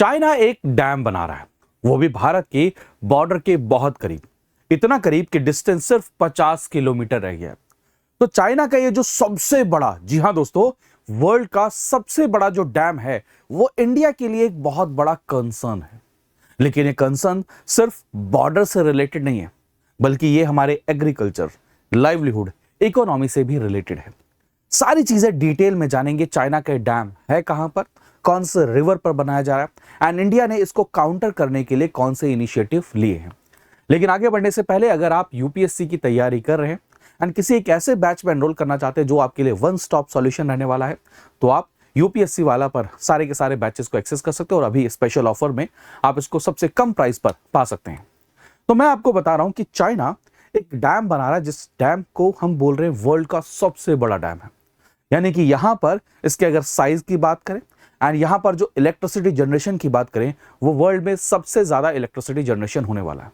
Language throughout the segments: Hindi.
चाइना एक डैम बना रहा है, वो भी भारत के बॉर्डर के बहुत करीब, इतना करीब कि डिस्टेंस सिर्फ 50 किलोमीटर रह गया है। तो चाइना का ये जो सबसे बड़ा, जी हां दोस्तों, वर्ल्ड का सबसे बड़ा जो डैम है वो इंडिया के लिए एक बहुत बड़ा कंसर्न है। लेकिन ये कंसर्न सिर्फ बॉर्डर से रिलेटेड नहीं है, बल्कि ये हमारे एग्रीकल्चर, लाइवलीहुड, इकोनॉमी से भी रिलेटेड है। सारी चीजें डिटेल में जानेंगे। चाइना का डैम है कहां पर, कौन से रिवर पर बनाया जा रहा है, एंड इंडिया ने इसको काउंटर करने के लिए कौन से इनिशिएटिव लिए हैं। लेकिन आगे बढ़ने से पहले, अगर आप यूपीएससी की तैयारी कर रहे हैं एंड किसी एक ऐसे बैच में एनरोल करना चाहते हैं जो आपके लिए वन स्टॉप सॉल्यूशन रहने वाला है, तो आप यूपीएससी वाला पर सारे के सारे बैचेस को एक्सेस कर सकते हो और अभी स्पेशल ऑफर में आप इसको सबसे कम प्राइस पर पा सकते हैं। तो मैं आपको बता रहा हूं कि चाइना एक डैम बना रहा है, जिस डैम को हम बोल रहे हैं वर्ल्ड का सबसे बड़ा डैम है। यानी कि यहां पर इसके अगर साइज की बात करें एंड यहां पर जो इलेक्ट्रिसिटी जनरेशन की बात करें, वो वर्ल्ड में सबसे ज्यादा इलेक्ट्रिसिटी जनरेशन होने वाला है।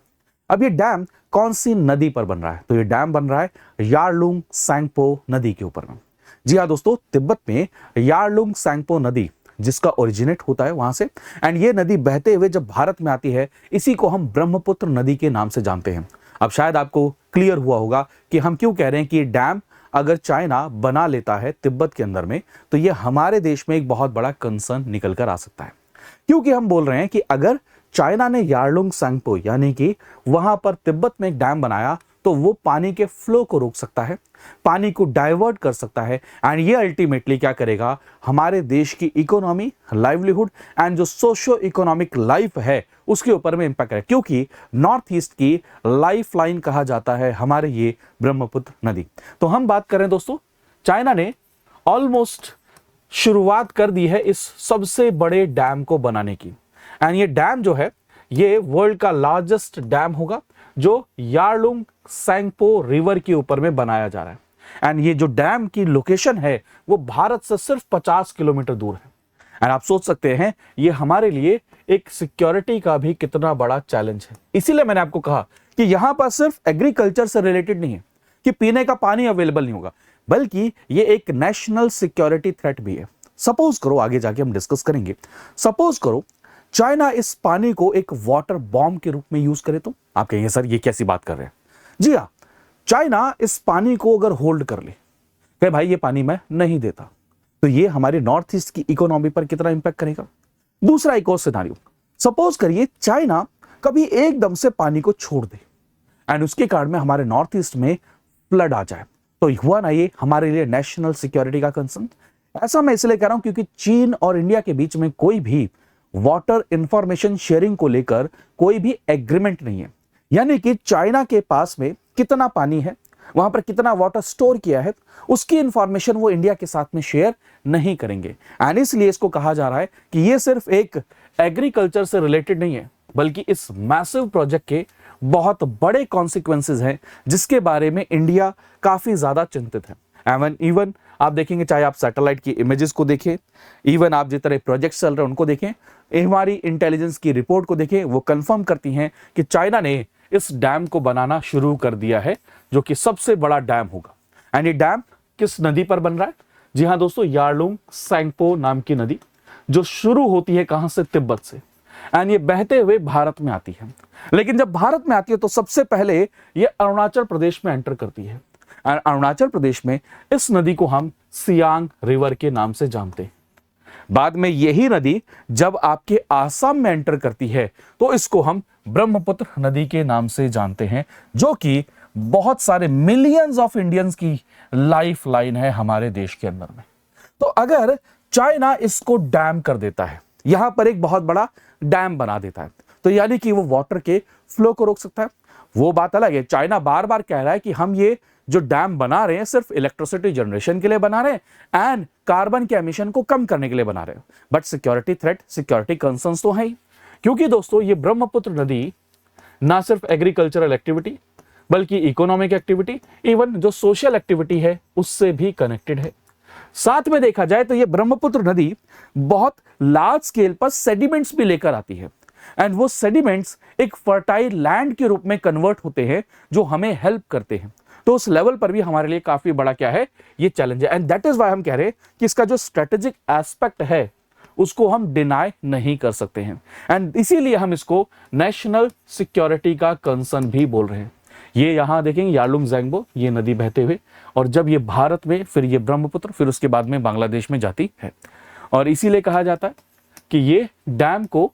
अब ये डैम कौन सी नदी पर बन रहा है? तो ये डैम बन रहा है यारलुंग सैंगपो नदी के ऊपर में। जी हाँ दोस्तों, तिब्बत में यारलुंग सैंगपो नदी जिसका ओरिजिनेट होता है वहां से, एंड ये नदी बहते हुए जब भारत में आती है, इसी को हम ब्रह्मपुत्र नदी के नाम से जानते हैं। अब शायद आपको क्लियर हुआ होगा कि हम क्यों कह रहे हैं कि ये डैम अगर चाइना बना लेता है तिब्बत के अंदर में, तो ये हमारे देश में एक बहुत बड़ा कंसर्न निकल कर आ सकता है। क्योंकि हम बोल रहे हैं कि अगर चाइना ने यारलुंग सैंगपो यानी कि वहां पर तिब्बत में एक डैम बनाया, तो वो पानी के फ्लो को रोक सकता है, पानी को डाइवर्ट कर सकता है, एंड ये अल्टीमेटली क्या करेगा, हमारे देश की इकोनॉमी, लाइवलीहुड एंड जो सोशियो इकोनॉमिक लाइफ है उसके ऊपर में इंपैक्ट है। क्योंकि नॉर्थ ईस्ट की लाइफ लाइन कहा जाता है हमारे ये ब्रह्मपुत्र नदी। तो हम बात करें दोस्तों, चाइना ने ऑलमोस्ट शुरुआत कर दी है इस सबसे बड़े डैम को बनाने की, एंड ये डैम जो है ये वर्ल्ड का लार्जेस्ट डैम होगा, जो यारलुंग सैंगपो रिवर के ऊपर में बनाया जा रहा है। एंड ये जो डैम की लोकेशन है वो भारत से सिर्फ 50 किलोमीटर दूर है। एंड आप सोच सकते हैं ये हमारे लिए एक सिक्योरिटी का भी कितना बड़ा चैलेंज है। इसीलिए मैंने आपको कहा कि यहां पर सिर्फ एग्रीकल्चर से रिलेटेड नहीं है कि पीने का पानी अवेलेबल नहीं होगा, बल्कि ये एक नेशनल सिक्योरिटी थ्रेट भी है। सपोज करो, आगे जाके हम डिस्कस करेंगे, सपोज करो चाइना इस पानी को एक वाटर बॉम्ब के रूप में यूज करे, तो आप कहेंगे सर ये कैसी बात कर रहे हैं। जी हाँ, चाइना इस पानी को अगर होल्ड कर ले, कहे भाई ये पानी मैं नहीं देता, तो ये हमारे नॉर्थ ईस्ट की इकोनॉमी पर कितना इंपैक्ट करेगा। दूसरा एक और सिनारियो, सपोज करिए चाइना कभी एकदम से पानी को छोड़ दे एंड उसके कारण में हमारे नॉर्थ ईस्ट में फ्लड आ जाए, तो हुआ ना ये हमारे लिए नेशनल सिक्योरिटी का कंसर्न। ऐसा मैं इसलिए कह रहा हूं क्योंकि चीन और इंडिया के बीच में कोई भी वाटर इंफॉर्मेशन शेयरिंग को लेकर कोई भी एग्रीमेंट नहीं है। यानी कि चाइना के पास में कितना पानी है, वहां पर कितना वाटर स्टोर किया है, उसकी इंफॉर्मेशन वो इंडिया के साथ में शेयर नहीं करेंगे। एंड इसलिए इसको कहा जा रहा है कि ये सिर्फ एक एग्रीकल्चर से रिलेटेड नहीं है, बल्कि इस मैसिव प्रोजेक्ट के बहुत बड़े कॉन्सिक्वेंसेज हैं, जिसके बारे में इंडिया काफी ज्यादा चिंतित है। इवन आप देखेंगे, चाहे आप सैटेलाइट की इमेजेस को देखें, इवन आप जितने प्रोजेक्ट चल रहे हैं उनको देखें, हमारी इंटेलिजेंस की रिपोर्ट को देखें, वो कंफर्म करती हैं कि चाइना ने इस डैम को बनाना शुरू कर दिया है, जो कि सबसे बड़ा डैम होगा। एंड ये डैम किस नदी पर बन रहा है? जी हां दोस्तों, यारलुंग सैंगपो नाम की नदी, जो शुरू होती है कहां से? तिब्बत से, एंड ये बहते हुए भारत में आती है। लेकिन जब भारत में आती है तो सबसे पहले ये अरुणाचल प्रदेश में एंटर करती है। अरुणाचल प्रदेश में इस नदी को हम सियांग रिवर के नाम से जानते हैं। बाद में यही नदी जब आपके आसाम में एंटर करती है तो इसको हम ब्रह्मपुत्र नदी के नाम से जानते हैं, जो कि बहुत सारे मिलियंस ऑफ इंडियंस की लाइफ लाइन है हमारे देश के अंदर में। तो अगर चाइना इसको डैम कर देता है, यहां पर एक बहुत बड़ा डैम बना देता है, तो यानी कि वो वाटर के फ्लो को रोक सकता है। वो बात अलग है, चाइना बार बार कह रहा है कि हम ये जो डैम बना रहे हैं सिर्फ इलेक्ट्रिसिटी जनरेशन के लिए बना रहे हैं एंड कार्बन के एमिशन को कम करने के लिए बना रहे हैं, but security threat, security concerns तो है ही। क्योंकि दोस्तों ये ब्रह्मपुत्र नदी ना सिर्फ एग्रीकल्चरल एक्टिविटी, बल्कि इकोनॉमिक एक्टिविटी, इवन जो सोशल एक्टिविटी है उससे भी कनेक्टेड है। साथ में देखा जाए तो ये ब्रह्मपुत्र नदी बहुत लार्ज स्केल पर सेडिमेंट्स भी लेकर आती है, एंड वो सेडिमेंट्स एक फर्टाइल लैंड के रूप में कन्वर्ट होते हैं, जो हमें हेल्प करते हैं। तो उस लेवल पर भी हमारे लिए काफी बड़ा क्या है, ये चैलेंज है। एंड दैट इज व्हाई हम कह रहे हैं कि इसका जो स्ट्रेटेजिक एस्पेक्ट है उसको हम डिनाई नहीं कर सकते हैं। एंड इसीलिए हम इसको नेशनल सिक्योरिटी का कंसर्न भी बोल रहे हैं। ये यहां देखेंगे यालुंग ज़ैंगबो, ये नदी बहते हुए, और जब ये भारत में, फिर ये ब्रह्मपुत्र, फिर उसके बाद में बांग्लादेश में जाती है। और इसीलिए कहा जाता है कि ये डैम को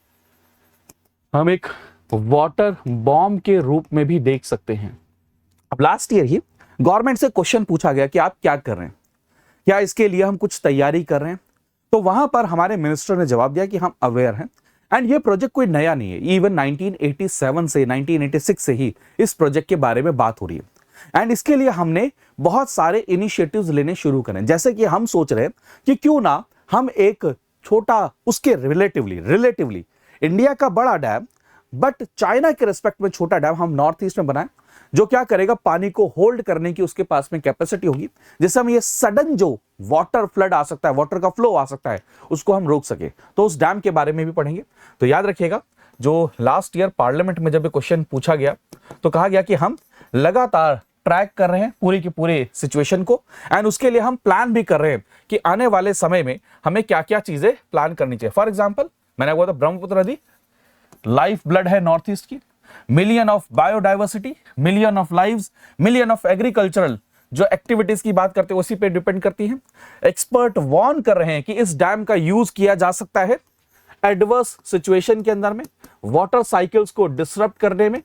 हम एक वाटर बॉम्ब के रूप में भी देख सकते हैं। अब लास्ट ईयर ही गवर्नमेंट से क्वेश्चन पूछा गया कि आप क्या कर रहे हैं, क्या इसके लिए हम कुछ तैयारी कर रहे हैं। तो वहां पर हमारे मिनिस्टर ने जवाब दिया कि हम अवेयर हैं, एंड ये प्रोजेक्ट कोई नया नहीं है। इवन 1987 से 1986 से ही इस प्रोजेक्ट के बारे में बात हो रही है। एंड इसके लिए हमने बहुत सारे इनिशिएटिव्स लेने शुरू करें, जैसे कि हम सोच रहे हैं कि क्यों ना हम एक छोटा, उसके रिलेटिवली इंडिया का बड़ा डैम बट चाइना के रिस्पेक्ट में छोटा डैम हम नॉर्थ ईस्ट में बनाएं, जो क्या करेगा, पानी को होल्ड करने की उसके पास में कैपेसिटी होगी, जिससे हम ये सडन जो वाटर फ्लड आ सकता है, वाटर का फ्लो आ सकता है, उसको हम रोक सके। तो उस डैम के बारे में भी पढ़ेंगे। तो याद रखिएगा, जो लास्ट ईयर पार्लियामेंट में जब ये क्वेश्चन पूछा गया तो कहा गया कि हम लगातार ट्रैक कर रहे हैं पूरी की पूरी सिचुएशन को, एंड उसके लिए हम प्लान भी कर रहे हैं कि आने वाले समय में हमें क्या क्या चीजें प्लान करनी चाहिए। फॉर एग्जाम्पल, मैंने बोला था ब्रह्मपुत्र नदी लाइफ ब्लड है नॉर्थ ईस्ट की, million of biodiversity, million of lives, million of agricultural जो एक्टिविटीज की बात करते हैं उसी पे डिपेंड करती हैं। एक्सपर्ट वार्न कर रहे हैं कि इस डैम का यूज किया जा सकता है एडवर्स सिचुएशन के अंदर में, वाटर साइकिल्स को डिसरप्ट करने में,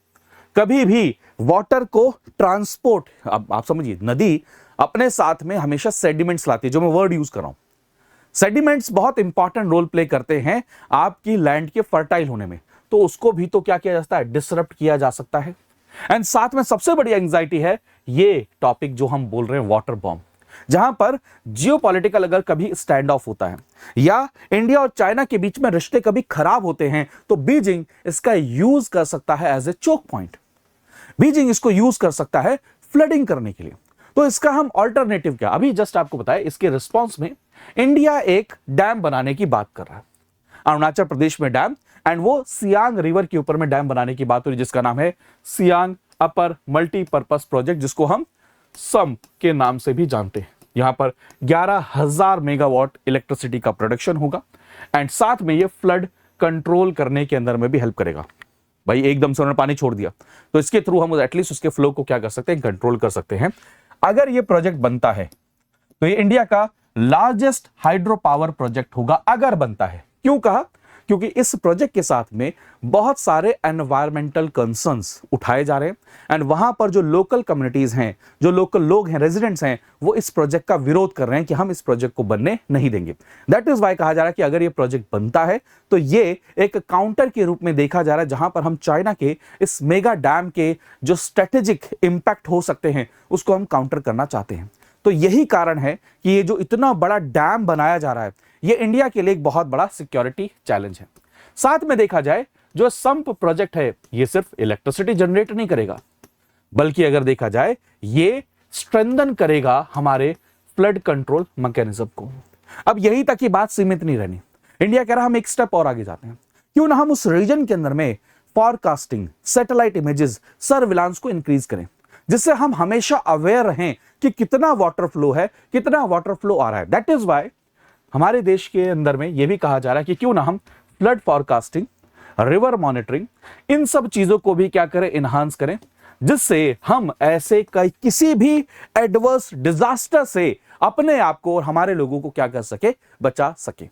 कभी भी वाटर को ट्रांसपोर्ट, अब आप समझिए, नदी अपने साथ में हमेशा सेडिमेंट्स लाती है, जो मैं वर्ड यूज कर रहा हूं। सेडिमेंट्स बहुत इंपॉर्टेंट रोल प्ले करते हैं आपकी लैंड के फर्टाइल होने में, तो उसको भी तो क्या किया जा सकता है, डिसरप्ट किया जा सकता है। एंड साथ में सबसे बड़ी एंजाइटी है ये टॉपिक जो हम बोल रहे हैं, वाटर बॉम्ब, जहां पर जियोपॉलिटिकल अगर कभी स्टैंड ऑफ होता है या इंडिया और चाइना के बीच में रिश्ते कभी खराब होते हैं, तो बीजिंग इसका यूज कर सकता है as a choke point. Beijing इसको यूज कर सकता है फ्लडिंग करने के लिए। तो इसका हम ऑल्टरनेटिव क्या, अभी जस्ट आपको बताया, इसके रिस्पॉन्स में इंडिया एक डैम बनाने की बात कर रहा है, अरुणाचल प्रदेश में डैम, एंड वो सियांग रिवर के ऊपर में डैम बनाने की बात हो रही, जिसका नाम है सियांग अपर मल्टीपर्पस प्रोजेक्ट, जिसको हम सम के नाम से भी जानते हैं। यहां पर 11,000 मेगावाट इलेक्ट्रिसिटी का प्रोडक्शन होगा, एंड साथ में ये फ्लड कंट्रोल करने के अंदर में भी हेल्प करेगा। भाई एकदम से उन्होंने पानी छोड़ दिया, तो इसके थ्रू हम एटलीस्ट उसके फ्लो को क्या कर सकते हैं, कंट्रोल कर सकते हैं। अगर ये प्रोजेक्ट बनता है तो ये इंडिया का लार्जेस्ट हाइड्रो पावर प्रोजेक्ट होगा, अगर बनता है। क्यों कहा, क्योंकि इस प्रोजेक्ट के साथ में बहुत सारे एनवायरमेंटल कंसर्न्स उठाए जा रहे हैं, एंड वहां पर जो लोकल कम्युनिटीज हैं, जो लोकल लोग हैं, रेजिडेंट्स हैं, वो इस प्रोजेक्ट का विरोध कर रहे हैं कि हम इस प्रोजेक्ट को बनने नहीं देंगे। दैट इज वाई कहा जा रहा है कि अगर ये प्रोजेक्ट बनता है तो ये एक काउंटर के रूप में देखा जा रहा है, जहां पर हम चाइना के इस मेगा डैम के जो स्ट्रेटेजिक इंपैक्ट हो सकते हैं उसको हम काउंटर करना चाहते हैं। तो यही कारण है कि ये जो इतना बड़ा डैम बनाया जा रहा है, ये इंडिया के लिए एक बहुत बड़ा सिक्योरिटी चैलेंज है। साथ में देखा जाए, जो संप प्रोजेक्ट है, ये सिर्फ इलेक्ट्रिसिटी जनरेट नहीं करेगा, बल्कि अगर देखा जाए ये स्ट्रेंथन करेगा हमारे फ्लड कंट्रोल मैकेनिज्म को। अब यही तक की बात सीमित नहीं रहनी, इंडिया कह रहा हम एक स्टेप और आगे जाते हैं, क्यों ना हम उस रीजन के अंदर में फॉरकास्टिंग, सैटेलाइट इमेजेस, सर्विलांस को इंक्रीज करें, जिससे हम हमेशा अवेयर रहें कि कितना वाटर फ्लो है, कितना वाटर फ्लो आ रहा है। दैट इज वाई हमारे देश के अंदर में यह भी कहा जा रहा है कि क्यों ना हम फ्लड फॉरकास्टिंग, रिवर मॉनिटरिंग, इन सब चीजों को भी क्या करें, इनहांस करें, जिससे हम ऐसे किसी भी एडवर्स डिजास्टर से अपने आप को और हमारे लोगों को क्या कर सके, बचा सके।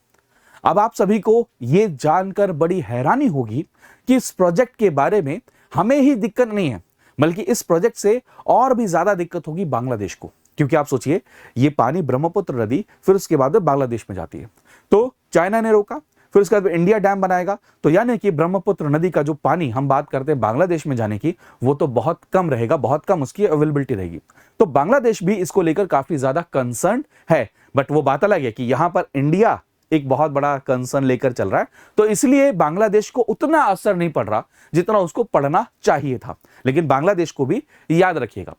अब आप सभी को यह जानकर बड़ी हैरानी होगी कि इस प्रोजेक्ट के बारे में हमें ही दिक्कत नहीं है, बल्कि इस प्रोजेक्ट से और भी ज्यादा दिक्कत होगी बांग्लादेश को। क्योंकि आप सोचिए, ये पानी ब्रह्मपुत्र नदी फिर उसके बाद बांग्लादेश में जाती है, तो चाइना ने रोका, फिर उसके बाद इंडिया डैम बनाएगा, तो यानी कि ब्रह्मपुत्र नदी का जो पानी हम बात करते हैं बांग्लादेश में जाने की, वो तो बहुत कम रहेगा, बहुत कम उसकी अवेलेबिलिटी रहेगी। तो बांग्लादेश भी इसको लेकर काफी ज्यादा कंसर्न है, बट वो बात अलग है कि यहां पर इंडिया एक बहुत बड़ा कंसर्न लेकर चल रहा है, तो इसलिए बांग्लादेश को उतना असर नहीं पड़ रहा जितना उसको पड़ना चाहिए था। लेकिन बांग्लादेश को भी याद रखिएगा।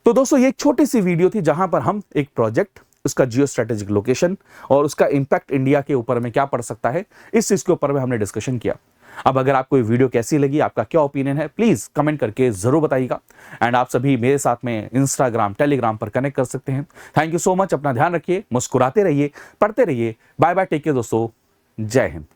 तो दोस्तों, ये एक छोटी सी वीडियो थी जहां पर हम एक प्रोजेक्ट, उसका जियो स्ट्रेटेजिक लोकेशन और उसका इंपैक्ट इंडिया के ऊपर में क्या पड़ सकता है, इस चीज के ऊपर में हमने डिस्कशन किया। अब अगर आपको ये वीडियो कैसी लगी, आपका क्या ओपिनियन है, प्लीज कमेंट करके जरूर बताइएगा। एंड आप सभी मेरे साथ में इंस्टाग्राम, टेलीग्राम पर कनेक्ट कर सकते हैं। थैंक यू सो मच, अपना ध्यान रखिए, मुस्कुराते रहिए, पढ़ते रहिए। बाय बाय, टेक केयर दोस्तों, जय हिंद।